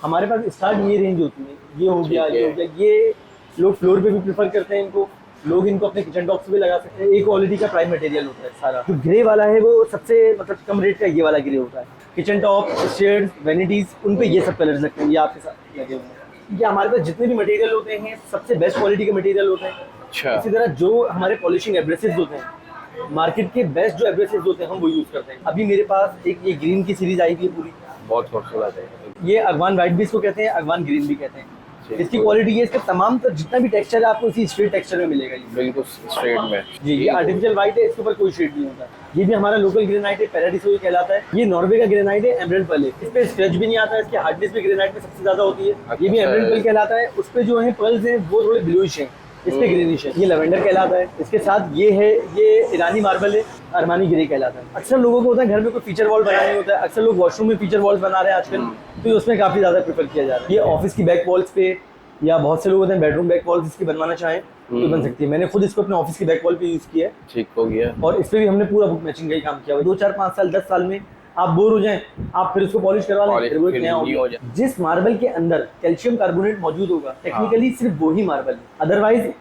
हमारे पास स्टार्ट ये रेंज होती है, ये हो गया, ये हो गया। ये लोग फ्लोर पे भी प्रेफर करते हैं इनको, लोग इनको अपने किचन टॉप्स पे भी लगा सकते हैं। एक क्वालिटी का प्राइम मटेरियल होता है सारा। जो ग्रे वाला है वो सबसे मतलब कम रेट का ये वाला ग्रे होता है। किचन टॉप, शेड्स, वैनिटीज, उन पे ये सब कलर्स लगते हैं, ये आपके साथ लगे हुए हैं। ये हमारे पास जितने भी मटेरियल होते हैं सबसे बेस्ट क्वालिटी के मटेरियल होते हैं। अच्छा। इसी तरह जो हमारे पॉलिशिंग एब्रेसिव्स होते हैं, मार्केट के बेस्ट जो एब्रेसिव्स होते हैं हम वो यूज करते हैं। अभी मेरे पास एक ये ग्रीन की सीरीज आई थी पूरी, बहुत खूबसूरत है। ये अगवान वाइट भी इसको कहते हैं, अगवान ग्रीन भी कहते हैं। इसकी क्वालिटी है, इसका तमाम तो जितना भी टेक्सचर है आपको इसी स्ट्रेट टेक्सचर में मिलेगा। ये बिल्कुल स्ट्रेट में जी, ये आर्टिफिशियल व्हाइट है, इसके ऊपर कोई शेड नहीं होता। ये भी हमारा लोकल ग्रेनाइट है, पैराडीसो कहलाता है। ये नॉर्वे का ग्रेनाइट है, एमराल्ड पर्ल है। इस पे स्क्रैच भी नहीं आता है, इसकी हार्डनेस भी ग्रेनाइट में सबसे ज्यादा होती है। ये भी एमराल्ड पर्ल कहलाता है। उस पे जो है पर्ल्स हैं वो थोड़े ब्लूइश हैं, इस पे ग्रीनिश है। ये लवेंडर कहलाता है। इसके साथ ये है, ये ईरानी मार्बल है, अरमानी ग्रे कहलाता है। अक्सर लोगों को होता है घर में कोई फीचर वॉल बनानी होता है, अक्सर लोग वॉशरूम में फीचर वॉल्स बना रहे हैं आजकल, तो उसमें काफी ज्यादा प्रेफर किया जा रहा है। ये ऑफिस की बैक वॉल्स पे, या बहुत से लोग होते हैं बेडरूम बैक वॉल्स इसकी बनवाना चाहें तो बन सकती है। मैंने खुद इसको अपने ऑफिस की बैक वॉल पे यूज किया है, ठीक हो गया। और इस पे भी हमने पूरा बुक मैचिंग का ही काम किया हुआ है। 2 4 5 साल 10 साल में आप बोर हो जाएं, आप फिर उसको पॉलिश करवा लें, फिर वो एक नया हो जाए। जिस मार्बल के अंदर कैल्शियम कार्बोनेट मौजूद होगा, टेक्निकली सिर्फ वो ही मार्बल है, अदरवाइज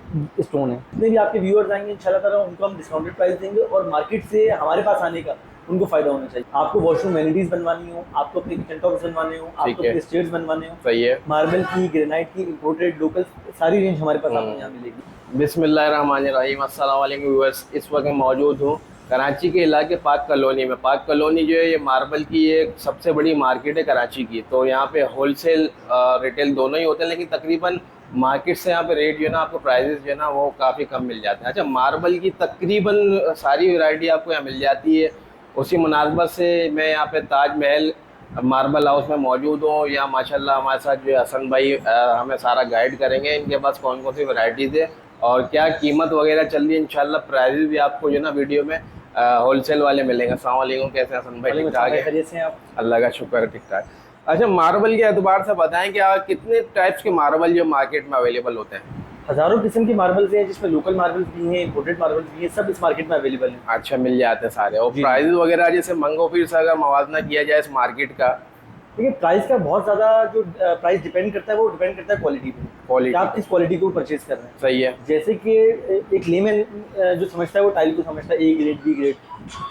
स्टोन है। जितने भी आपके व्यूअर्स आएंगे इंशाल्लाह ताला उनको हम डिस्काउंटेड प्राइस देंगे, और मार्केट से हमारे पास आने का उनको फायदा होना चाहिए। आपको वॉशरूम वैनिटीज बनवानी हो, आपको अपने किचन टॉप्स बनवाने हो, आपको अपने स्टेयर्स बनवाने हो, सही है, मार्बल की, ग्रेनाइट की, इंपोर्टेड, लोकल, सारी रेंज हमारे पास आपको यहाँ मिलेगी। बिस्मिल्लाहिर्रहमानिर्रहीम। अस्सलाम वालेकुम व्यूअर्स। इस वक्त मैं मौजूद हूँ कराची के इलाके पाक कॉलोनी में। पाक कॉलोनी जो है ये मार्बल की एक सबसे बड़ी मार्केट है कराची की। तो यहाँ पे होलसेल रिटेल दोनों ही होते हैं, लेकिन तकरीबन मार्केट से यहाँ पे रेट जो है ना, आपको प्राइजेस जो है ना वो काफ़ी कम मिल जाते हैं। अच्छा, मार्बल की तकरीबन सारी वैरायटी आपको यहाँ मिल जाती है। उसी मुनासबत से मैं यहाँ पे ताज महल मार्बल हाउस में मौजूद हूँ। यहाँ माशाल्लाह हमारे साथ जो है हसन भाई हमें सारा गाइड करेंगे, इनके पास कौन कौन सी वैरायटीज़ है और क्या कीमत वगैरह चल रही है। इंशाल्लाह प्राइजेस भी आपको जो है ना वीडियो में होलसेल वाले मिलेंगे। अस्सलाम वालेकुम, कैसे हैं हसन भाई? ठीक ठाक है, खैरियत से हैं आप? अल्लाह का शुक्र है, ठीक ठाक। अच्छा, मार्बल के एतबार से बताएं कि कितने टाइप्स के मार्बल जो मार्केट में अवेलेबल होते हैं? हजारों किस्म की मार्बल्स हैं, जिसमें लोकल मार्बल्स भी हैं, इंपोर्टेड मार्बल्स भी हैं, सब इस मार्केट में अवेलेबल हैं। अच्छा, मिल जाते हैं सारे। और प्राइस वगैरह जैसे मंगो पीर से अगर मवाजना किया जाए इस मार्केट का? देखिए, प्राइस का बहुत ज़्यादा जो प्राइस डिपेंड करता है वो डिपेंड करता है क्वालिटी पे, क्वालिटी, आप किस क्वालिटी को परचेज कर रहे हैं। सही है। जैसे कि एक लेमन जो समझता है वो टाइल को समझता है A grade, B grade.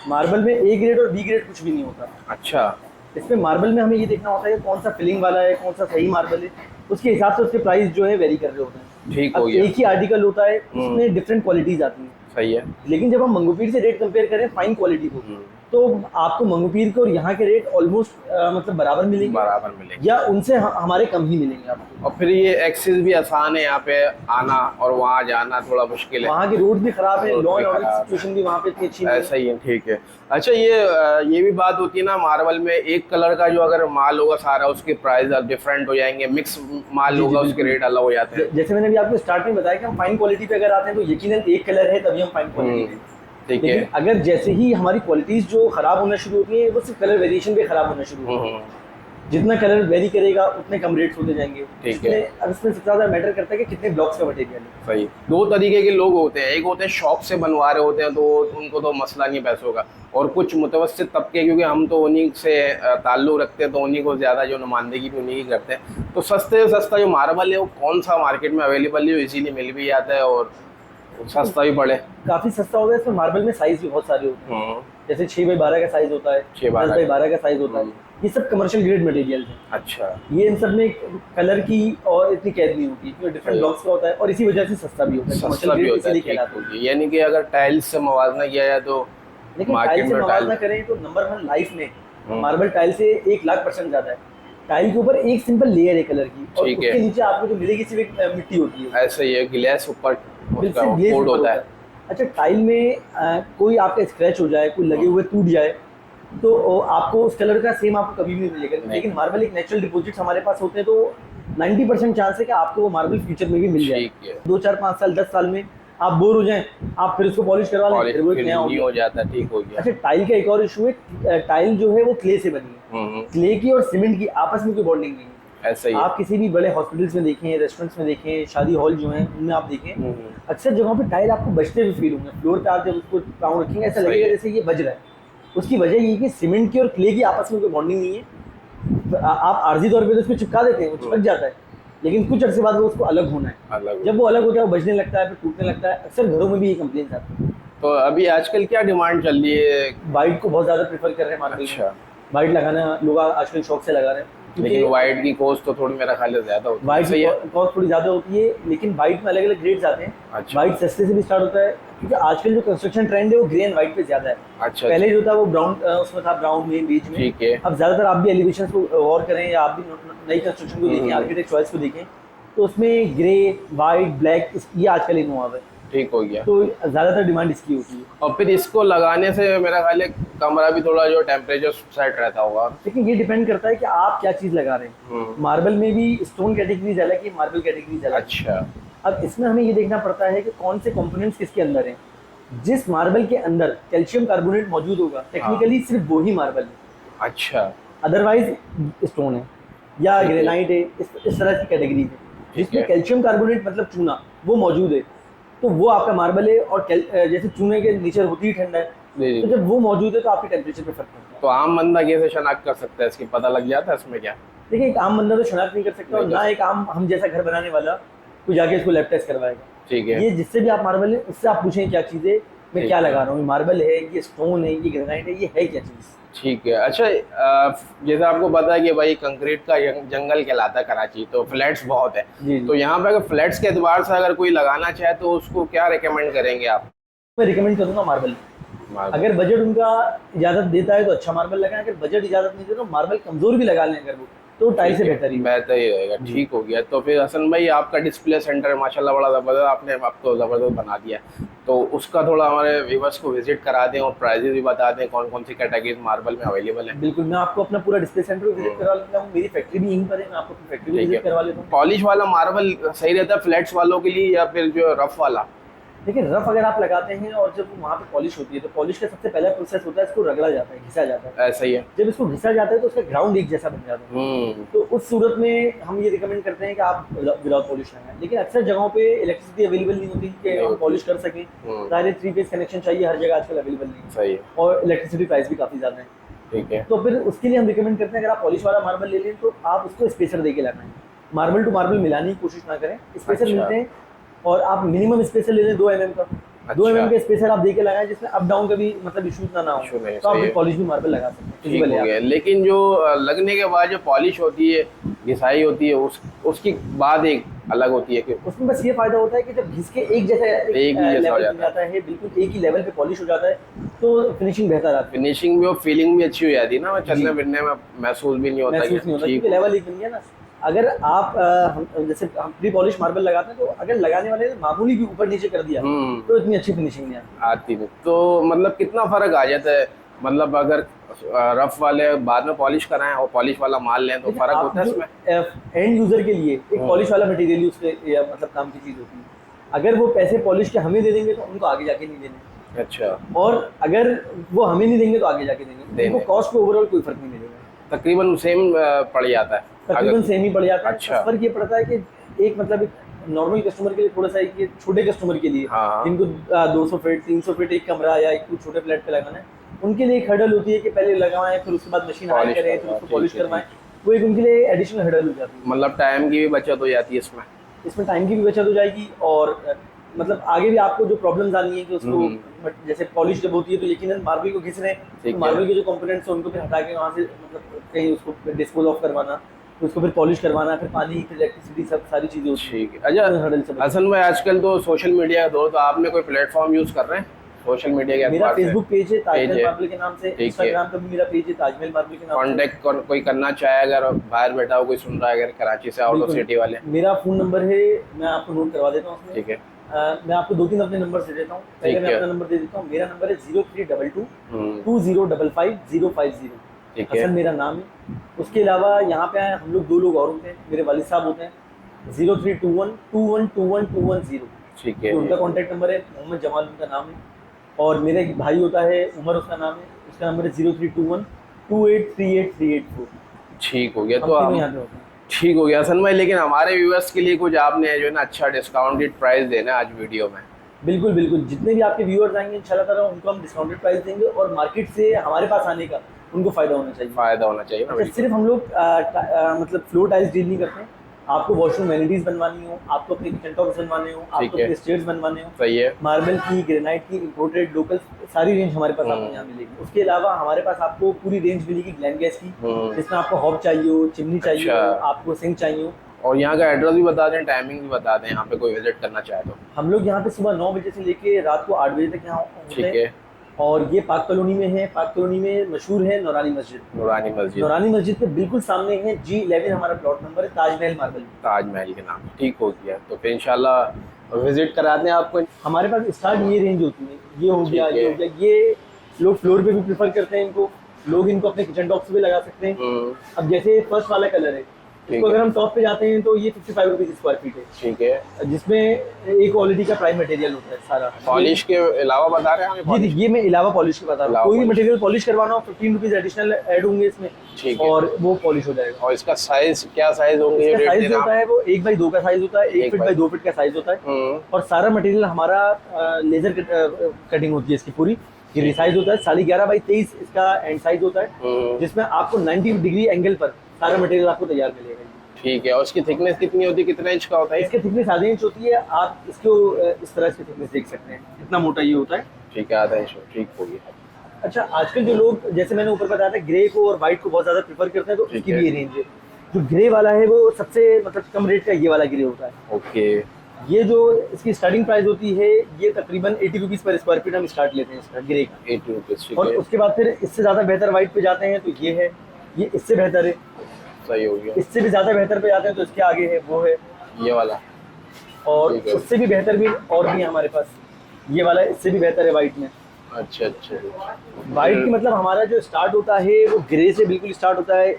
Marble में ए ग्रेड और बी ग्रेड कुछ भी नहीं होता। अच्छा, इसमें मार्बल में हमें ये देखना होता है कि कौन सा फिलिंग वाला है, कौन सा सही मार्बल है, उसके हिसाब से उसके प्राइस जो है वेरी कर रहे होते हैं। ठीक हो गया। एक ही आर्टिकल होता है, उसमें डिफरेंट क्वालिटीज आती हैं। सही है। लेकिन जब हम मंगोपीर से रेट कंपेयर करें फाइन क्वालिटी को, तो आपको मंगोपीर के और यहाँ के रेट ऑलमोस्ट मतलब बराबर मिलेंगे, या उनसे हमारे कम ही मिलेंगे आपको। और फिर ये एक्सेस भी आसान है, यहाँ पे आना और वहाँ जाना थोड़ा मुश्किल है। वहाँ की रोड भी खराब है, लॉ एंड ऑर्डर सिचुएशन भी वहाँ पे इतनी अच्छी नहीं है। ऐसा ही है, ठीक है। अच्छा, ये भी बात होती है ना, मार्बल में एक कलर का जो अगर माल होगा सारा, उसके प्राइस डिफरेंट हो जाएंगे, मिक्स माल होगा उसके रेट अलग हो जाते हैं। जैसे मैंने भी आपको स्टार्ट में बताया कि हम फाइन क्वालिटी पे अगर आते हैं तो यकीनन एक कलर है तभी हम फाइन क्वालिटी पे। ठीक है। अगर जैसे ही हमारी क्वालिटीज जो खराब होना शुरू होती है, वो सिर्फ कलर वेरिएशन भी खराब होना शुरू होती है। जितना कलर वेरी करेगा उतने कम रेट्स होते जाएंगे। ठीक है। अब इसमें सबसे ज्यादा मैटर करता है कि कितने ब्लॉक्स का मटेरियल है। सही। दो तरीके के लोग होते हैं, एक होते हैं शौक से बनवा रहे होते हैं तो उनको तो मसला नहीं पैसों का, और कुछ मुतवस्सित तबके, क्योंकि हम तो उन्हीं से ताल्लुक़ रखते हैं तो उन्हीं को ज़्यादा जो नुमाइंदगी भी उन्हीं की करते हैं। तो सस्ते से सस्ता जो मार्बल है वो कौन सा मार्केट में अवेलेबल है, इजीली मिल भी जाता है और सस्ता भी पड़े? काफी सस्ता होता है। इसमें मार्बल में साइज भी बहुत सारे होते हैं, जैसे 6x12 का साइज होता है, 10x12 का साइज होता है। ये सब कमर्शियल ग्रेड मटेरियल है। अच्छा। ये इन सब में कलर की और इतनी कैद नहीं होती, क्योंकि डिफरेंट ब्लॉक्स का होता है, और इसी वजह से सस्ता भी होता है। सस्ता भी होता है, यानी कि अगर टाइल्स से मवाजना किया जाए तो लेकिन टाइल से मवाजना करें तो नंबर 1 लाइफ में मार्बल टाइल से 1,00,000% ज्यादा है। टाइल के ऊपर एक सिंपल लेयर है कलर की, और उसके नीचे आपको जो मिलेगी सिर्फ एक मिट्टी होती है। ऐसा ही है, ग्लास ऊपर कोड होता है। अच्छा, टाइल में कोई आपका स्क्रैच हो जाए, कोई लगे हुए टूट जाए, तो आपको उस कलर का सेम आपको कभी भी नहीं मिलेगा। लेकिन मार्बल एक नेचुरल डिपॉजिट्स हमारे पास होते हैं, तो 90% चांस है कि आपको वो मार्बल फ्यूचर में भी मिल जाए। 2 4 5 साल 10 साल में आप बोर हो जाएं, आप फिर उसको पॉलिश करवा लें, फिर वो नया हो जाता है। ठीक हो गया। अच्छा, टाइल का एक और इशू है, टाइल जो है वो क्ले से बनी है। क्ले की और सीमेंट की आपस में कोई बॉन्डिंग नहीं है। ऐसा ही आप किसी भी बड़े हॉस्पिटल्स में देखें, रेस्टोरेंट्स में देखें, शादी हॉल जो हैं उनमें आप देखें, अक्सर जगहों पे टाइल आपको बजते हुए फील होंगे। फ्लोर पे आप जब उसको पाँव रखेंगे ऐसा लगेगा जैसे ये बज रहा है। उसकी वजह ये कि सीमेंट की और क्ले की आपस में कोई बॉन्डिंग नहीं है। आप आर्जी तौर पे तो उसको चिपका देते हैं, वो चिपक जाता है, लेकिन कुछ अर्से बाद वो उसको अलग होना है। अलग जब वो अलग होता है वो बजने लगता है, फिर टूटने लगता है। अक्सर घरों में भी ये कंप्लेंट आती है। तो अभी आजकल क्या डिमांड चल रही है? वाइट को बहुत ज़्यादा प्रेफर कर रहे हैं मार्केट में। अच्छा। वाइट लगाना लोग आजकल शौक से लगा रहे हैं, लेकिन वाइट की कॉस्ट तो थोड़ी मेरा ख्याल है ज्यादा होती है। वाइट सही की है। कॉस्ट थोड़ी ज़्यादा होती है, लेकिन वाइट में अलग अलग ग्रेड्स आते हैं। अच्छा। वाइट सस्ते से भी स्टार्ट होता है, क्योंकि आजकल जो कंस्ट्रक्शन ट्रेंड है वो ग्रे एंड वाइट पे ज़्यादा है। अच्छा। पहले जो था वो ब्राउन, उसमें था ब्राउन में, बीच में। ठीक है। अब ज़्यादातर आप भी एलिवेशन को गौर करें या आप भी नई कंस्ट्रक्शन को देखें, आर्किटेक्ट चॉइस को देखें, तो उसमें ग्रे, वाइट, ब्लैक, ये आजकल इन्वॉल्व है। ठीक हो गया। तो ज़्यादातर डिमांड इसकी होती है। और फिर इसको लगाने से मेरा ख्याल है कमरा भी थोड़ा जो टेम्परेचर सेट रहता होगा। लेकिन ये डिपेंड करता है कि आप क्या चीज़ लगा रहे हैं। मार्बल में भी स्टोन कैटेगरीज अलग है, मार्बल कैटेगरीज अलग है। अच्छा। अब इसमें हमें ये देखना पड़ता है कि कौन से कंपोनेंट्स किसके अंदर हैं। जिस मार्बल के अंदर कैल्शियम कार्बोनेट मौजूद होगा, टेक्निकली सिर्फ वो ही मार्बल है। अच्छा। अदरवाइज स्टोन है या ग्रेनाइट है, इस तरह की कैटेगरीज है। जिसमें कैल्शियम कार्बोनेट मतलब चूना वो मौजूद है, तो वो आपका मार्बल है। और जैसे चूने के नीचे होती ही ठंडा है, तो जब वो मौजूद है तो आपके टेम्परेचर पे फर्क पड़ता है। तो आम बंदा कैसे शनाख्त कर सकता है, इसकी पता लग जाता है इसमें क्या? देखिए, एक आम बंदा तो शनाख्त नहीं कर सकता, और ना एक आम हम जैसा घर बनाने वाला कोई जाके इसको लैब टेस्ट करवाएगा। ठीक है। ये जिससे भी आप मार्बल है उससे आप पूछें क्या चीज़ है, मैं क्या लगा रहा हूँ, मार्बल है, ये स्टोन है, ये ग्रेनाइट है, ये है क्या चीज़। ठीक है। अच्छा, जैसे आपको पता है कि भाई कंक्रीट का जंगल कहलाता है कराची, तो फ्लैट्स बहुत है। जी। तो यहाँ पे अगर फ्लैट्स के एतबार से अगर कोई लगाना चाहे तो उसको क्या रिकमेंड करेंगे आप? मैं रिकमेंड करूँगा मार्बल। अगर बजट उनका इजाज़त देता है तो अच्छा मार्बल लगाएं, अगर बजट इजाज़त नहीं देता तो मार्बल कमज़ोर भी लगा लें अगर वो, तो टाइल से बेहतर ही रहेगा। ठीक हो गया। तो फिर हसन भाई, आपका डिस्प्ले सेंटर माशाल्लाह बड़ा ज़बरदस्त, आपने अब तो ज़बरदस्त बना दिया, तो उसका थोड़ा हमारे व्यूअर्स को विजिट करा दें और प्राइजेस भी बता दें, कौन कौन सी कैटेगरीज मार्बल में अवेलेबल है। बिल्कुल, मैं आपको अपना पूरा डिस्प्ले सेंटर विजिट करवा लेता हूँ। मेरी फैक्ट्री भी यहीं पर है, मैं आपको फैक्ट्री भी विजिट करवा लेता हूँ। पॉलिश वाला मार्बल सही रहता है फ्लैट्स वालों के लिए, या फिर जो रफ वाला? देखिए, रफ अगर आप लगाते हैं और जब वहाँ पे पॉलिश होती है, तो पॉलिश का सबसे पहला प्रोसेस होता है इसको रगड़ा जाता है, घिसा जाता है। ऐसा ही है। जब इसको घिसा जाता है तो उसका ग्राउंड एक जैसा बन जाता है। तो उस सूरत में हम ये रिकमेंड करते हैं कि आप विदाउट पॉलिश लगाएं। लेकिन अक्सर जगहों पे इलेक्ट्रिसिटी अवेलेबल नहीं होती कि हम पॉलिश कर सकें, डायरेक्ट 3 फेज कनेक्शन चाहिए, हर जगह आजकल अवेलेबल नहीं है। सही है। और इलेक्ट्रिसिटी प्राइस भी काफ़ी ज़्यादा है। ठीक है। तो फिर उसके लिए हम रिकमेंड करते हैं, अगर आप पॉलिश वाला मार्बल ले लें तो आप उसको स्पेसर दे के लगाएं। मार्बल टू मार्बल मिलाने की कोशिश ना करें, स्पेसर मिलते हैं, और आप मिनिमम स्पेसर ले लें 2 mm का। 2 mm के स्पेसर आप देके लगाएं, जिसमें अप डाउन का भी मतलब इशू ना हो, तो आप पॉलिश भी मार्बल लगा सकते हैं। लेकिन जो लगने के बाद जो पॉलिश होती है, घिसाई होती है, उसकी बाद एक अलग होती है कि उसमें बस ये फायदा होता है कि जब घिस के एक जैसा लेवल हो जाता है, बिल्कुल एक ही लेवल पे पॉलिश हो जाता है, तो फिनिशिंग बेहतर आती है। फिनिशिंग भी और फीलिंग भी अच्छी हो जाती है ना, चलने फिरने में महसूस भी नहीं होता, क्योंकि लेवल एक बन गया ना। अगर आप जैसे हम प्री पॉलिश मार्बल लगाते हैं, तो अगर लगाने वाले ने मामूली भी ऊपर नीचे कर दिया तो इतनी अच्छी फिनिशिंग नहीं आती नहीं। तो मतलब कितना फर्क आ जाता है, मतलब अगर रफ वाले बाद में पॉलिश कराएं और पॉलिश वाला माल लें तो फर्क होता है इसमें? एंड यूजर के लिए एक पॉलिश वाला मटेरियल उसके मतलब काम की चीज़ होती है। अगर वो पैसे पॉलिश के हमें दे देंगे तो उनको आगे जाके नहीं देने। अच्छा। और अगर वो हमें नहीं देंगे तो आगे जाके देंगे, उनको कॉस्ट पे ओवरऑल कोई फर्क नहीं मिलेगा। तकरीबन सेम पड़ जाता है, तकरीबन सेम ही पड़ जाता है। अच्छा। फर्क ये पड़ता है कि एक मतलब नॉर्मल कस्टमर के लिए थोड़ा सा, एक छोटे कस्टमर के लिए जिनको 200 फीट 300 फीट एक कमरा या एक छोटे फ्लैट पे लगाना है, उनके लिए एक हर्डल होती है कि पहले लगाएं, फिर उसके बाद मशीन हायर करें, फिर उसको पॉलिश करवाएं। वो एक उनके लिए एडिशनल हर्डल हो जाती है। मतलब टाइम की भी बचत हो जाती है इसमें टाइम की भी बचत हो जाएगी, और मतलब आगे भी आपको जो प्रॉब्लम्स आनी है कि उसको जैसे पॉलिश जब होती है तो यकीनन मार्बल को घिस रहे हैं, तो मार्बल के जो कंपोनेंट्स हैं उनको फिर हटा के वहाँ से मतलब कहीं उसको डिस्पोज ऑफ करवाना, उसको फिर पॉलिश करवाना, फिर पानी, फिर इलेक्ट्रिसिटी, सब सारी चीज़ें होती हैं। ठीक है। अच्छा हसन भाई, आजकल तो सोशल मीडिया का दौर, तो आपने कोई प्लेटफॉर्म यूज़ कर रहे हैं सोशल मीडिया के? मेरा फेसबुक पेज है ताजमहल मार्बल के नाम से, इंस्टाग्राम पे भी मेरा पेज है ताजमहल मार्बल के नाम से। कांटेक्ट कोई करना चाहे, अगर बाहर बैठा हो कोई सुन रहा है, अगर कराची से आउट ऑफ सिटी वाले? मेरा फ़ोन नंबर है, मैं आपको नोट करवा देता हूँ उसमें। ठीक है। मैं आपको 2-3 अपने नंबर दे देता हूँ। पहले मैं अपना नंबर दे देता हूँ। मेरा नंबर है 0322 2055 050। हसन मेरा नाम है। उसके अलावा यहाँ पे हम लोग 2 लोग और होते हैं, मेरे वालिद साहब होते हैं। 0321 2121 ठीक है, उनका कॉन्टैक्ट नंबर है। मोहम्मद जमाल उनका नाम है। और मेरा एक भाई होता है, उमर उसका नाम है, उसका नंबर है 0321 2838 ठीक हो गया। तो आप ठीक हो गया हसन भाई, लेकिन हमारे व्यूअर्स के लिए कुछ आपने जो है ना अच्छा डिस्काउंटेड प्राइस देना आज वीडियो में। बिल्कुल बिल्कुल, जितने भी आपके व्यूअर्स आएंगे इंशाल्लाह ताला उनको हम डिस्काउंटेड प्राइस देंगे, और मार्केट से हमारे पास आने का उनको फायदा होना चाहिए। फायदा होना चाहिए ना, अच्छा, बिल्कुल। सिर्फ हम लोग मतलब फ्लोर टाइल्स डील नहीं करते हैं। आपको वॉशरूम वैनिटीज बनवानी हो, आपको अपने किचन टॉप्स बनवाने हो, आपको है। अपने स्टेयर्स बनवाने हो, सही है। मार्बल की, ग्रेनाइट की, इंपोर्टेड, लोकल, सारी रेंज हमारे पास आपको यहाँ मिलेगी। उसके अलावा हमारे पास आपको पूरी रेंज मिलेगी ग्लैम गैस की, जिसमें आपको हॉब चाहिए हो, चिमनी चाहिए हो, अच्छा। आपको सिंक चाहिए हो। और यहाँ का एड्रेस भी बता दें, टाइमिंग भी बता दें, यहाँ पे कोई विजिट करना चाहे तो। हम लोग यहाँ पे सुबह 9 बजे से लेके रात को 8 बजे तक यहाँ होते ठीक हैं। है। और ये पाक कॉलोनी में है। पाक कॉलोनी में मशहूर है नौरानी मस्जिद। नूरानी मस्जिद। नौरानी मस्जिद के बिल्कुल सामने है G11 हमारा प्लॉट नंबर है, ताजमहल मार्बल। ताजमहल के नाम, ठीक हो गया। तो फिर इंशाल्लाह विजिट कराते हैं आपको। हमारे पास स्टार्ट ये रेंज होती है, ये हो गया, ठीक ये है। हो गया। ये लोग फ्लोर पे भी प्रेफर करते हैं इनको, लोग इनको अपने किचन टॉप्स पे लगा सकते हैं। अब जैसे फर्स्ट वाला कलर है, इसको है। अगर हम टॉप पे जाते हैं तो ये 55 रुपीज स्क्वायर फीट है, ठीक है। जिसमें एक क्वालिटी का प्राइम मटेरियल होता है सारा। पॉलिश के अलावा बता रहे हैं हमें? जी polish? ये मैं अलावा पॉलिश के बता रहा हूँ। अलावा कोई भी polish। मटेरियल पॉलिश करवाना हो 15 रुपीज एडिशनल ऐड होंगे इसमें, ठीक है। और वो पॉलिश हो जाएगा। और इसका साइज क्या साइज होंगे? ये इसका रेट साइज देना होता है वो 1x2 का साइज होता है, 1 फीट बाई 2 फीट का साइज होता है। और सारा मटेरियल हमारा लेजर कटिंग होती है इसकी पूरी। ये साइज होता है 11.5x23 इसका एंड साइज होता है, जिसमें आपको 90 डिग्री एंगल पर सारा मटेरियल आपको तैयार मिलेगा। ठीक है। और इसकी थिकनेस कितनी होती है, कितना इंच का होता है? इसकी थिकनेस आधा इंच होती है। आप इसको इस तरह इसकी थिकनेस देख सकते हैं, इतना मोटा ये होता है। ठीक है, आधा इंच। ठीक हो गया। अच्छा, आजकल जो लोग, जैसे मैंने ऊपर बताया था, ग्रे को और व्हाइट को बहुत ज्यादा प्रेफर करते हैं, तो ठीक इसकी है। भी ये रेंज है। जो ग्रे वाला है वो सबसे मतलब कम रेट का ये वाला ग्रे होता है। ओके। ये जो इसकी स्टार्टिंग प्राइस होती है, ये तकरीबन 80 रुपीज पर स्क्वायर फीट हम स्टार्ट लेते हैं इसका ग्रे का। 80 रुपीज। ठीक और है। उसके बाद फिर इससे ज्यादा बेहतर व्हाइट पे जाते हैं तो ये है, ये इससे बेहतर है। सही हो गया। इससे भी ज्यादा बेहतर पे जाते हैं तो इसके आगे है, वो है। ये वाला। और ठीक है। उससे भी बेहतर भी और भी है हमारे पास। ये वाला इससे भी बेहतर है व्हाइट में। अच्छा अच्छा। व्हाइट की मतलब हमारा जो स्टार्ट होता है वो ग्रे से बिल्कुल स्टार्ट होता है,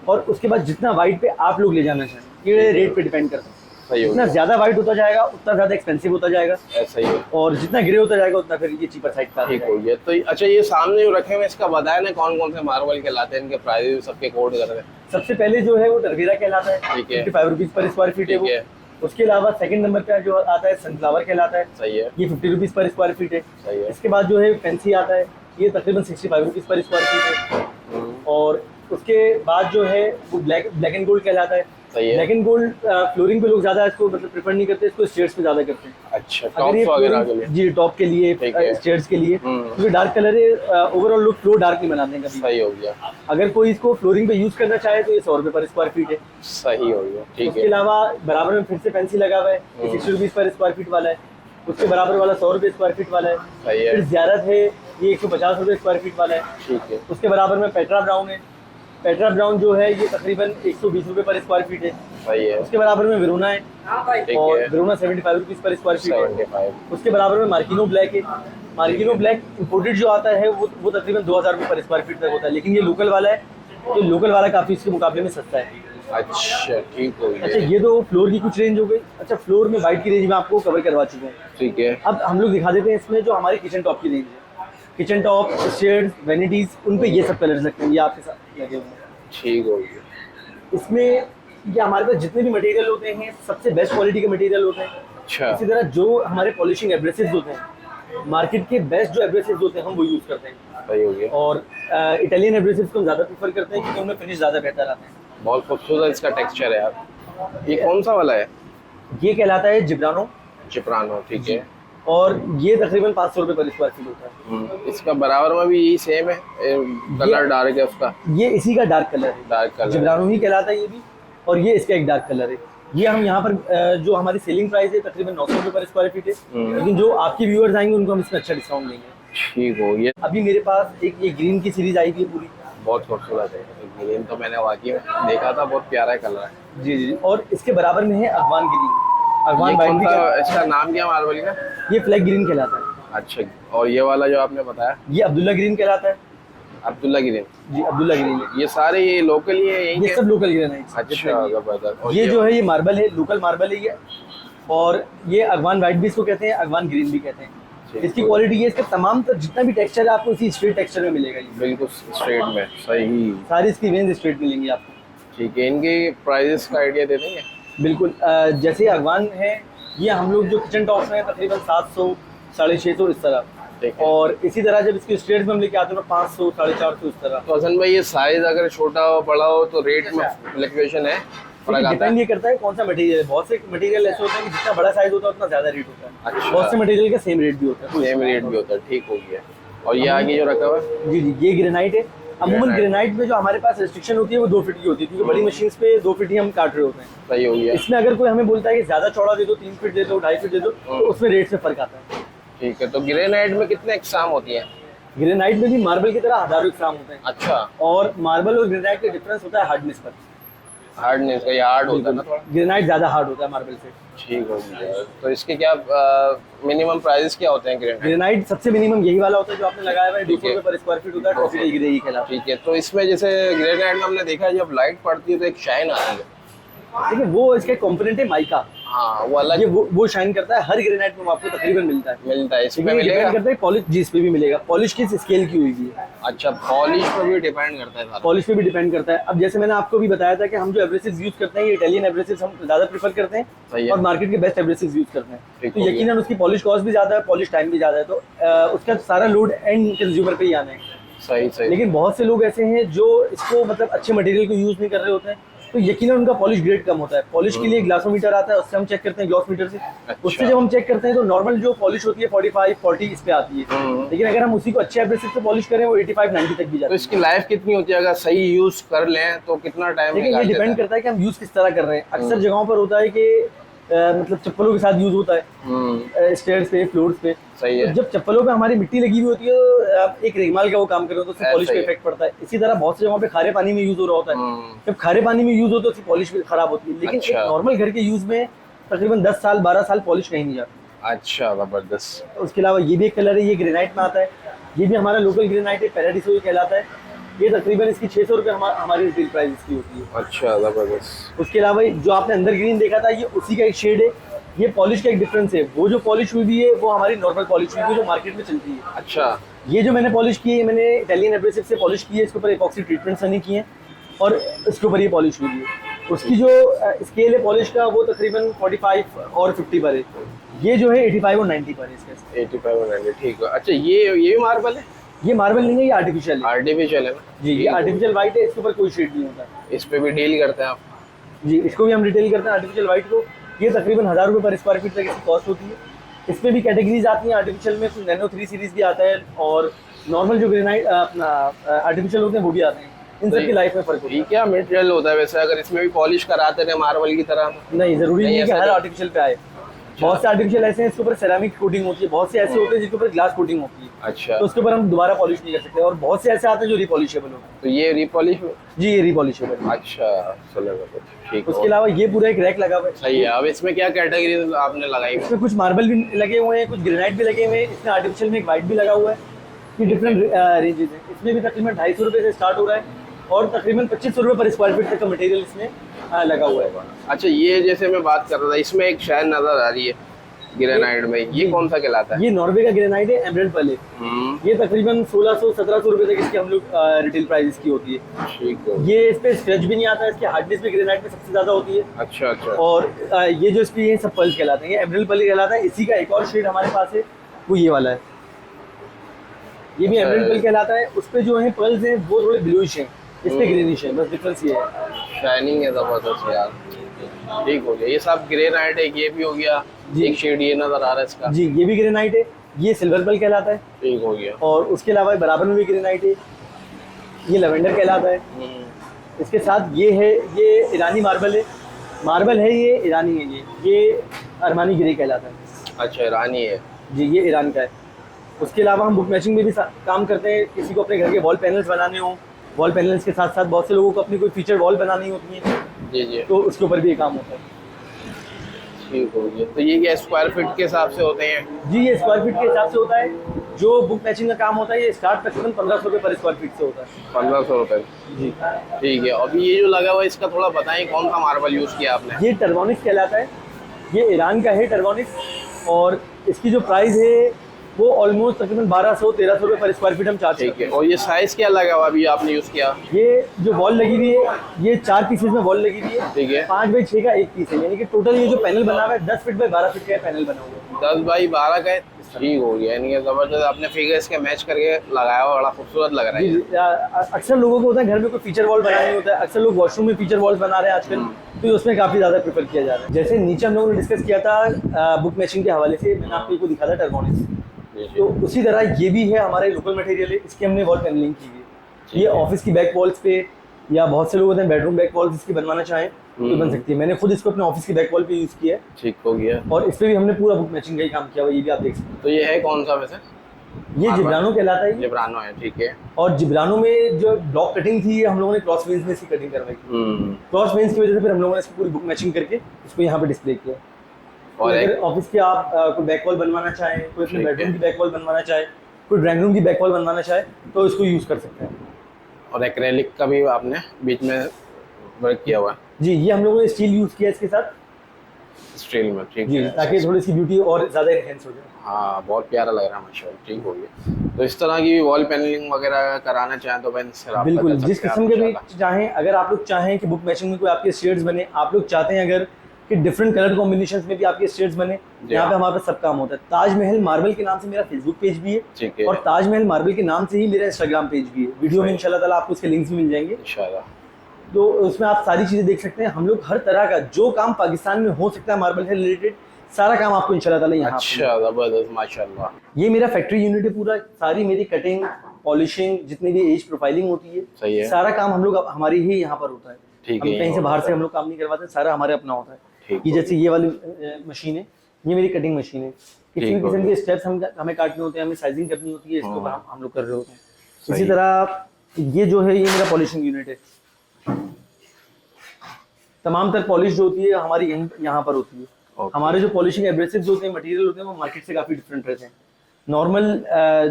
और उसके बाद जितना व्हाइट पे आप लोग ले जाना चाहें, ये रेट पे डिपेंड करता है। सही हो जितना गया। ज्यादा व्हाइट होता जाएगा उतना ज्यादा एक्सपेंसिव होता जाएगा, ऐसा ही है। और जितना ग्रे होता जाएगा उतना फिर ये चीपर साइड का ठीक हो गया। तो अच्छा, ये सामने जो रखे हुए इसका बताया ना कौन कौन से मार्बल कहलाते हैं, इनके प्राइस सबके कोड कर रहे हैं। सबसे पहले जो है वो टरवेरा कहलाता है, ठीक है। 55 रुपीज पर स्क्वायर फीट है वो। ठीक है। उसके अलावा सेकंड नंबर पे जो आता है सनफ्लावर कहलाता है, सही है। ये 50 रुपीज पर स्क्वायर फीट है। सही है। इसके बाद जो है फैंसी आता है, ये तकरीबन 65 रुपीज पर स्क्वायर फीट है। और उसके बाद जो है वो ब्लैक एंड गोल्ड कहलाता है। सही है। ब्लैक एंड गोल्ड फ्लोरिंग पे लोग ज्यादा इसको मतलब प्रेफर नहीं करते, इसको स्टेयर्स पे ज्यादा करते हैं। अच्छा, अगर ये टॉप वगैरह के flooring- लिए। जी टॉप के लिए, ठीक है। स्टेयर्स के लिए, क्योंकि डार्क कलर है, ओवरऑल लुक फ्लोर डार्क नहीं बनाते हैं कभी। सही हो गया। अगर कोई इसको फ्लोरिंग पे यूज करना चाहे तो ये 100 रुपए पर स्क्वायर फीट है। सही हो गया। ठीक उसके है। अलावा बराबर में फिर से फैंसी लगा हुआ है, 60 रुपीज पर स्क्वायर फीट वाला है। उसके बराबर वाला 100 रुपए स्क्वायर फीट वाला है। सही है। फिर ज़ियारत है, ये 150 रुपए स्क्वायर फीट वाला है। ठीक है। उसके बराबर में पेट्रा ब्राउन है। पेट्रा ब्राउन जो है ये तकरीबन 120 रुपए पर स्क्वायर फीट है। सही है। उसके बराबर में वेरोना है, ठीक और है। Verona 75 rupees per square feet है। 75। उसके बराबर में मार्किनो ब्लैक है। मार्किनो ब्लैक इंपोर्टेड जो आता है वो तकरीबन 2000 रुपए पर स्क्वायर फीट तक होता है, लेकिन ये लोकल वाला है, तो लोकल वाला काफ़ी इसके मुकाबले में सस्ता है। अच्छा, ठीक हो अच्छा, गया। ये तो फ्लोर की कुछ रेंज हो गई। अच्छा, फ्लोर में वाइट की रेंज में आपको कवर करवा चुके हैं। ठीक है। अब हम लोग दिखा देते हैं इसमें जो हमारी किचन टॉप की रेंज है। किचन टॉप, शेड्स, वैनिटीज, उन पे ये सब कलर्स लगते हैं, ये आपके साथ लगे हुए हैं। ठीक हो गया। इसमें ये हमारे पास जितने भी मटेरियल होते हैं सबसे बेस्ट क्वालिटी के मटेरियल होते हैं। अच्छा। इसी तरह जो हमारे पॉलिशिंग एब्रेसिव्स होते हैं, मार्केट के बेस्ट जो एब्रेसिव्स होते हैं हम वो यूज़ करते हैं। सही हो गया। और इटालियन एब्रेसिव्स को हम ज़्यादा प्रेफर करते हैं क्योंकि उनमें फिनिश ज़्यादा बेहतर आता है। बहुत खूबसूरत इसका टेक्सचर है यार। ये कौन सा वाला है? ये कहलाता है जिब्रानो, चिपरानो। ठीक है। और ये तकरीबन 500 रुपये पर स्क्वायर फीट होता है। इसका बराबर में भी यही सेम है, कलर डार्क है उसका। ये इसी का डार्क कलर है, डार्क कलर। जिब्रानो ही कहलाता है ये भी, और ये इसका एक डार्क कलर है। ये हम यहाँ पर जो हमारी सेलिंग प्राइस है तकरीबन 900 रुपये पर स्क्वायर फीट है, लेकिन जो आपके व्यूअर्स आएंगे उनको हम इसमें अच्छा डिस्काउंट देंगे। ठीक हो गया। अभी मेरे पास एक ये ग्रीन की सीरीज आई थी पूरी। बहुत खूबसूरत है ग्रीन, तो मैंने वाकई में देखा था, बहुत प्यारा कलर है। जी जी, और इसके बराबर में है अगवान ग्रीन। अगवान ये वाइट कौन भी सा, इसका नाम क्या मार्बल का? ये फ्लैग ग्रीन कहलाता है। अच्छा। और ये वाला जो आपने बताया? ये अब्दुल्ला ग्रीन कहलाता है। अब्दुल्ला ग्रीन। जी, अब्दुल्ला ग्रीन है। ये सारे ये लोकल ही है, यही ये के? सब लोकल ग्रेन है। अच्छा, जबरदस्त। और ये जो है ये मार्बल है, लोकल मार्बल है ये। और ये अगवान वाइट भी इसको कहते हैं, अगवान ग्रीन भी कहते हैं। ठीक इसकी है। क्वालिटी है, इसका तमाम जितना भी टेक्सचर है आपको इसी स्ट्रेट टेक्सचर में मिलेगा। ये बिल्कुल स्ट्रेट में। सही। सारी इसकी रेंज स्ट्रेट मिलेंगी आपको। ठीक है। इनके प्राइसेस का आइडिया दे देंगे? बिल्कुल। जैसे अगवान है, ये हम लोग जो किचन टॉप्स में तकरीबन 700, 650 इस तरह। ठीक है। और इसी तरह जब इसके स्ट्रेट में हम लेके आते हैं ना 500 450 इस तरह। तो हसन भाई ये साइज अगर छोटा हो बड़ा हो तो रेट में फ्लक्चुएशन है, फर्क आता डिपेंड है? ये करता है कौन सा मटेरियल है। बहुत से मटेरियल ऐसे होते हैं कि जितना बड़ा साइज होता है उतना ज्यादा रेट होता है। अच्छा। बहुत से मटेरियल का सेम रेट भी होता है। सेम रेट भी होता है, ठीक हो गया। और ये आगे जो रखा हुआ है? जी जी, ये ग्रेनाइट है। अमूमन ग्रेनाइट। ग्रेनाइट में जो हमारे पास रिस्ट्रिक्शन होती है वो 2 फीट की होती है, क्योंकि बड़ी मशीन पे 2 फीट ही हम काट रहे होते हैं। सही हो गया। इसमें अगर कोई हमें बोलता है कि ज्यादा चौड़ा दे दो, 3 फीट दे दो, 2.5 फीट दे दो, तो उसमें रेट में फर्क आता है। ठीक है। तो ग्रेनाइट में कितने एक्साम होती हैं? ग्रेनाइट में भी मार्बल की तरह हजारों एग्जाम होते हैं। अच्छा। और मार्बल और ग्रेनाइट का डिफरेंस होता है हार्डनेस पर। हार्डनेस का, ये हार्ड होता है ना थोड़ा? ग्रेनाइट ज्यादा हार्ड होता है मार्बल से। ठीक हो गया। तो इसके क्या मिनिमम प्राइस क्या होते हैं ग्रेनाइट? ग्रेनाइट सबसे मिनिमम यही वाला होता है जो आपने लगाया हुआ है, ठीक 200 है। रुपए पर स्क्वायर फीट होता है, ट्रॉपिकल ग्रे ही कहलाता है। ठीक है। तो इसमें जैसे ग्रेनाइट में हमने देखा है जब लाइट पड़ती है तो एक शाइन आती है। देखिए वो इसका कंपोनेंट है माइका। हाँ, वो अलग ये वो शाइन करता है। हर ग्रेनाइट में आपको तकरीबन मिलता है। मिलता है। इसमें लेकिन ये मिलेगा? डिपेंड करता है पॉलिश, जी इस पे भी मिलेगा। पॉलिश किस स्केल की हुई है, अच्छा, पॉलिश पर भी डिपेंड करता है सारा। पॉलिश पे भी डिपेंड करता है। अब जैसे मैंने आपको भी बताया था कि हम जो एब्रेसिव्स यूज करते हैं ये इटालियन एब्रेसिव्स हम ज्यादा प्रेफर करते सही हैं है। और मार्केट के बेस्ट एब्रेसिव्स यूज करते हैं। ठीक तो हो गया। यकीनन उसकी पॉलिश कॉस्ट भी ज्यादा है, पॉलिश टाइम भी ज्यादा है, तो उसका सारा लोड एंड कंज्यूमर पे ही आना है। सही सही। लेकिन बहुत से लोग ऐसे हैं जो इसको मतलब अच्छे मटेरियल को यूज नहीं कर रहे होते हैं, तो यकीनन उनका पॉलिश ग्रेड कम होता है। पॉलिश के लिए ग्लासोमीटर आता है, उससे हम चेक करते हैं ग्लासोमीटर से। उससे जब हम चेक करते हैं तो नॉर्मल जो पॉलिश होती है 45 40 इस पे आती है। लेकिन अगर हम उसी को अच्छे एब्रेसिव से पॉलिश करें वो 85 90 तक भी तो जाती है। इसकी लाइफ कितनी होती है अगर सही यूज कर लें तो कितना टाइम लेकिन ये डिपेंड करता है कि हम यूज किस तरह कर रहे हैं। अक्सर जगहों पर होता है कि मतलब चप्पलों के साथ यूज होता है, स्टेयर्स पे, फ्लोर्स पे। सही है। तो जब चप्पलों पे हमारी मिट्टी लगी हुई होती है तो आप एक रेगमाल का वो काम कर रहे हो तो उससे पॉलिश पे सही है। इफेक्ट पड़ता है। इसी तरह बहुत सी जगहों पे खारे पानी में यूज हो रहा होता है। जब खारे पानी में यूज हो तो उसकी पॉलिश भी खराब होती है। लेकिन एक अच्छा। नॉर्मल घर के यूज में तकरीबन 10 साल 12 साल पॉलिश कहीं नहीं जाती। अच्छा, जबरदस्त। उसके अलावा ये भी एक कलर है, ये ग्रेनाइट में आता है। ये भी हमारा लोकल ग्रेनाइट है, पैराडीसो कहलाता है। ये तकरीबन इसकी 600 रुपये हमारी रिटेल प्राइस इसकी होती है। अच्छा, जबरदस्त। उसके अलावा जो आपने अंदर ग्रीन देखा था ये उसी का एक शेड है। ये पॉलिश का एक डिफरेंस है। वो जो पॉलिश हुई है वो हमारी नॉर्मल पॉलिश हुई है जो मार्केट में चलती है। अच्छा। ये जो मैंने पॉलिश की है मैंने इटालियन एब्रेसिव से पॉलिश की है। इसके ऊपर एपॉक्सी ट्रीटमेंट्स नहीं किए हैं और इसके ऊपर ये पॉलिश हुई है। उसकी जो स्केल है पॉलिश का वो तकरीबन 45 और 50 पर है। ये जो है 85 और 90 पर है इसका। 85 और 90, ठीक है। अच्छा, ये भी मार्बल है? ये मार्बल नहीं है, ये आर्टिफिशियल है। आर्टिफिशियल है ना? जी, ये आर्टिफिशियल व्हाइट है, इसके ऊपर कोई शेड नहीं होता। इस पे भी डील करते हैं आप? जी, इसको भी हम रिटेल करते हैं आर्टिफिशियल व्हाइट को। ये तकरीबन 1000 रुपये पर स्क्वायर फीट तक इसकी कॉस्ट होती है। इसमें भी कैटेगरीज आती हैं आर्टिफिशियल में, कुछ नैनो 3 सीरीज भी आता है और नॉर्मल जो ग्रेनाइट अपना आर्टिफिशियल होते हैं वो भी आते हैं। इन सब की लाइफ में फर्क होता है। ये क्या मटेरियल होता है वैसे, अगर इसमें भी पॉलिश कराते हैं मार्बल की तरह? नहीं, जरूरी नहीं है कि ऐसा हर नहीं। आर्टिफिशियल पे आए। बहुत से आर्टिफिशियल ऐसे हैं इसके ऊपर सेरामिक कोटिंग होती है, बहुत से ऐसे होते हैं जिसके ऊपर ग्लास कोटिंग होती है, अच्छा। तो उसके ऊपर हम दोबारा पॉलिश नहीं कर सकते। और बहुत से ऐसे आते हैं जो रिपॉलिशेबल होते हैं। तो ये रिपॉलिश? जी, ये रिपॉलिशेबल है। अच्छा, चलो ठीक है। उसके अलावा ये पूरा एक रैक लगा हुआ है। सही है। अब इसमें क्या कैटेगरी आपने लगाई? इसमें कुछ मार्बल भी लगे हुए हैं, कुछ ग्रेनाइट भी लगे हुए हैं। इसमें आर्टिफिशियल में एक वाइट भी लगा हुआ है। ये डिफरेंट रेंजेस हैं। इसमें भी तकरीबन 250 रुपये से स्टार्ट हो रहा है और तकरीबन 2500 रुपये पर स्क्वायर फीट तक का मटेरियल इसमें लगा हुआ है। अच्छा, ये जैसे मैं बात कर रहा था इसमें एक शाइन नजर आ रही है ग्रेनाइट में, ये कौन सा कहलाता है? ये नॉर्वे का ग्रेनाइट है, एमराल्ड पर्ल है। ये तकरीबन 1600-1700 रुपये तक इसकी हम लोग रिटेल प्राइस की होती है। ठीक है। ये इस पे स्क्रैच भी नहीं आता है, इसकी हार्डनेस भी ग्रेनाइट में सबसे ज्यादा होती है। अच्छा अच्छा। और ये जो इसकी ये सब पर्ल्स कहलाते हैं, ये एमराल्ड पर्ल कहलाता है। इसी का एक और शेड हमारे पास है, वो ये वाला है। ये भी एमराल्ड पर्ल कहलाता है। उस पे जो है पर्ल्स हैं वो थोड़े ब्लूइश हैं, इस पे ग्रीनिश है, बस डिफरेंस ये है। शाइनिंग है जबरदस्त यार। ठीक हो गया। ये सब ग्रेनाइट है, ये भी हो गया। एक शेड ये नजर आ रहा है इसका। जी, ये भी ग्रेनाइट है, ये सिल्वर पर्ल कहलाता है। ठीक हो गया। और उसके अलावा बराबर में भी ग्रेनाइट है, ये लवेंडर कहलाता है। इसके साथ ये है, ये ईरानी मार्बल है। मार्बल है ये, ईरानी है ये अरमानी ग्रे कहलाता है। अच्छा, ईरानी है जी, ये ईरान का है। उसके अलावा हम बुक मैचिंग में भी काम करते हैं। किसी को अपने घर के वॉल पैनल्स बनाने हो, वॉल पैनल्स के साथ साथ बहुत से लोगों को अपनी कोई फीचर वॉल बनानी होती है, जी जी, तो उसके ऊपर भी ये काम होता है। ठीक हो गया। तो ये क्या स्क्वायर फीट के हिसाब से होते हैं? जी, ये स्क्वायर फीट के हिसाब से होता है। जो बुक मैचिंग का काम होता है ये स्टार्ट तकरीबन 1500 रुपये पर स्क्वायर फीट से होता है। 1500 रुपये? जी, ठीक है। अभी ये जो लगा हुआ है इसका थोड़ा बताएं, कौन सा मार्बल यूज़ किया आपने? ये टर्बोनिक्स कहलाता है। ये ईरान का है टर्बोनिक्स, और इसकी जो प्राइस है वो ऑलमोस्ट तकरीबन 1200-1300 रुपये पर स्क्वायर फीट हम चार्ज ठीक करते है। हैं। और ये साइज़ क्या लगा हुआ अभी आपने यूज़ किया? ये जो वॉल लगी हुई है ये 4 पीसेस में वॉल लगी हुई है। ठीक है। 5x6 का एक पीस है, यानी कि टोटल ये जो पैनल बना हुआ है 10 फीट बाय 12 फीट का पैनल बना हुआ है। 10 बाई 12 का है? तरह। ठीक हो गया, यानी कि जबरदस्त आपने फिगर्स के मैच करके लगाया हुआ, बड़ा खूबसूरत लग रहा है। जी, अक्सर लोगों को होता है घर में कोई फीचर वॉल बनाना नहीं होता है, अक्सर लोग वॉशरूम में फीचर वॉल्स बना रहे हैं आजकल, तो ये उसमें काफ़ी ज़्यादा प्रेफर किया जा रहा है। जैसे नीचे हम लोगों ने डिस्कस किया था बुक मैचिंग के हवाले से, मैंने आपको दिखा था टर्बोनिक्स, जी, जी। तो उसी तरह ये भी है हमारे लोकल मटेरियल है, इसकी हमने वॉल पैनलिंग की हुई है। ये ऑफिस की बैक वॉल्स पे या बहुत से लोग होते हैं बेडरूम बैक वॉल्स इसकी बनवाना चाहें तो बन सकती है। मैंने खुद इसको अपने ऑफिस की बैक वॉल पे यूज़ किया है, ठीक हो गया। और इस पे भी हमने पूरा बुक मैचिंग का ही काम किया हुआ है, ये भी आप देख सकते तो ये है कौन सा वैसे? हैं। ये जिब्रानो कहलाता है, जिब्रानो है, ठीक है। और जिब्रानो में जो ब्लॉक कटिंग थी हम लोगों ने क्रॉस वेंस में इसकी कटिंग करवाई थी। क्रॉस वेंस की वजह से फिर हम लोगों ने इसकी पूरी बुक मैचिंग करके इसको यहाँ पे डिस्प्ले किया। और अगर ऑफिस के आप कोई बैक वॉल बनवाना चाहें, कोई अपने ठीक है। बेडरूम की बैक वॉल बनवाना चाहे, कोई ड्राइंग रूम की बैक वॉल बनवाना चाहे, तो इसको यूज़ कर सकते हैं। और एक्रेलिक का भी आपने बीच में वर्क किया हुआ है? जी, ये हम लोगों ने स्टील यूज़ किया इसके साथ स्टील में, ठीक जी, है। ताकि थोड़ी इसकी ब्यूटी और ज़्यादा एनहेंस हो जाए। हाँ, बहुत प्यारा लग रहा है माशाल्लाह, ठीक हो गया। तो इस तरह की वॉल पैनलिंग वगैरह कराना चाहें तो मैं इससे राब्ता बिल्कुल, कर जिस सकते हैं किस्म के भी माशाल्लाह। चाहें, अगर आप लोग चाहें कि बुक मैचिंग में कोई आपके शेड्स बने, आप लोग चाहते हैं अगर कि डिफरेंट कलर कॉम्बिनेशंस में भी आपके शेड्स बने, यहाँ पे हमारे पास सब काम होता है। ताजमहल मार्बल के नाम से मेरा फेसबुक पेज भी है, ठीक है। और ताजमहल मार्बल के नाम से ही मेरा इंस्टाग्राम पेज भी है। वीडियो में इंशाल्लाह ताला आपको उसके लिंक्स भी मिल जाएंगे, इंशाल्लाह। तो उसमें आप सारी चीज़ें देख सकते हैं। हम लोग हर तरह का जो काम पाकिस्तान में हो सकता है मार्बल से रिलेटेड, सारा काम आपको इंशाल्लाह ताला यहाँ अच्छा, जबरदस्त माशाल्लाह। ये मेरा फैक्ट्री यूनिट है पूरा, सारी मेरी कटिंग, पॉलिशिंग, जितनी भी एज प्रोफाइलिंग होती है, सही है। सारा काम हम लोग हमारी ही यहाँ पर होता है। ठीक हम है, कहीं से यहाँ बाहर होता से है। हम लोग काम नहीं करवाते, सारा हमारे अपना होता है। ठीक ये हो जैसे ये वाली मशीन है, ये मेरी कटिंग मशीन है। किसी ठीक भी हो किस्म गया। के स्टेप्स हमें काटने होते हैं, हमें साइजिंग करनी होती है, इसके ऊपर हम लोग कर रहे होते हैं। सही इसी है। तरह ये जो है, ये मेरा पॉलिशिंग यूनिट है। तमाम तर पॉलिश जो होती है हमारी यहाँ पर होती है। ओके। हमारे जो पॉलिशिंग एब्रेसिव्स होते हैं, मटेरियल होते हैं, वो मार्केट से काफ़ी डिफरेंट रहते हैं। नॉर्मल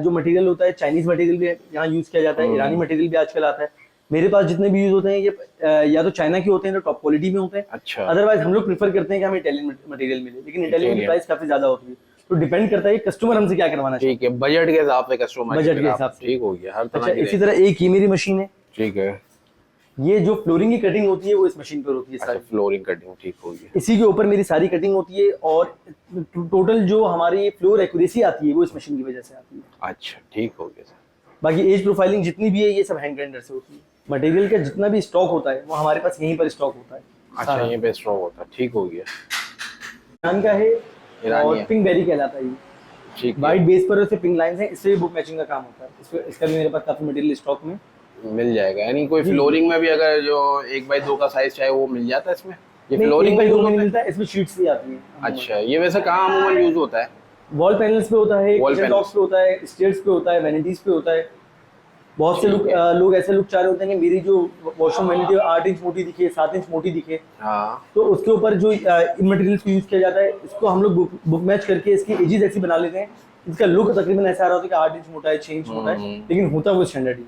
जो मटेरियल होता है, चाइनीज़ मटेरियल भी यहाँ यूज़ किया जाता है, ईरानी मटेरियल भी आजकल आता है। मेरे पास जितने भी यूज़ होते हैं ये या तो चाइना के होते हैं, जो टॉप क्वालिटी में होते हैं। अच्छा। अदरवाइज हम लोग प्रीफर करते हैं कि हमें इटालियन मटेरियल मिले, लेकिन इटालियन की प्राइस काफ़ी ज़्यादा होती है, तो डिपेंड करता है कस्टमर हमसे क्या करवाना चाहिए। ठीक है, बजट के हिसाब से कस्टमर बजट के हिसाब से। ठीक हो गया, हर तरह अच्छा, की इसी रेंज। तरह एक ये मेरी मशीन है, ठीक है। ये जो फ्लोरिंग की कटिंग होती है वो इस मशीन पर होती है अच्छा, सारी। फ्लोरिंग कटिंग, ठीक हो गया। इसी के ऊपर मेरी सारी कटिंग होती है, और टोटल जो हमारी फ्लोर एक्यूरेसी आती है वो इस मशीन की वजह से आती है। अच्छा, ठीक हो गया सर। बाकी एज प्रोफाइलिंग जितनी भी है ये सब हैंड ग्राइंडर से होती है। मटेरियल का जितना भी स्टॉक होता है वो हमारे पास यहीं पर स्टॉक होता है। अच्छा, ये पे स्ट्रोक होता है, ठीक हो गया। ईरान का है, ईरानी और है। पिंक बेरी कहलाता है ये। ठीक है, वाइट बेस पर उससे पिंक लाइंस हैं, इससे बुक मैचिंग का काम होता है। इसका भी मेरे पास काफी मटेरियल स्टॉक में मिल जाएगा। यानी कोई फ्लोरिंग में भी अगर जो 1x2 का साइज चाहे वो मिल जाता है इसमें? ये नहीं, फ्लोरिंग में एक यूज बाई दो में होता नहीं है? मिलता, इसमें शीट्स भी आती हैं। अच्छा, ये वैसे कहाँ अमूमन यूज होता है? वॉल पैनल्स पे होता है, Wall किचन panels। टॉप्स पे होता है, स्टेयर्स पे होता है, वैनिटीज पे होता है। बहुत से ठीक लोग ऐसे लोग चाह रहे होते हैं कि मेरी जो वॉशरूम वैनिटी 8 इंच मोटी दिखे, 7 इंच मोटी दिखे, हाँ, तो उसके ऊपर जो इन मटेरियल्स को यूज़ किया जाता है, इसको हम लोग बुक मैच करके इसकी एजेस ऐसी बना लेते हैं, इसका लुक तकरीबन ऐसा आ रहा होता है कि 8 इंच मोटा है, 6 इंच मोटा है, लेकिन होता वो स्टैंडर्ड ही।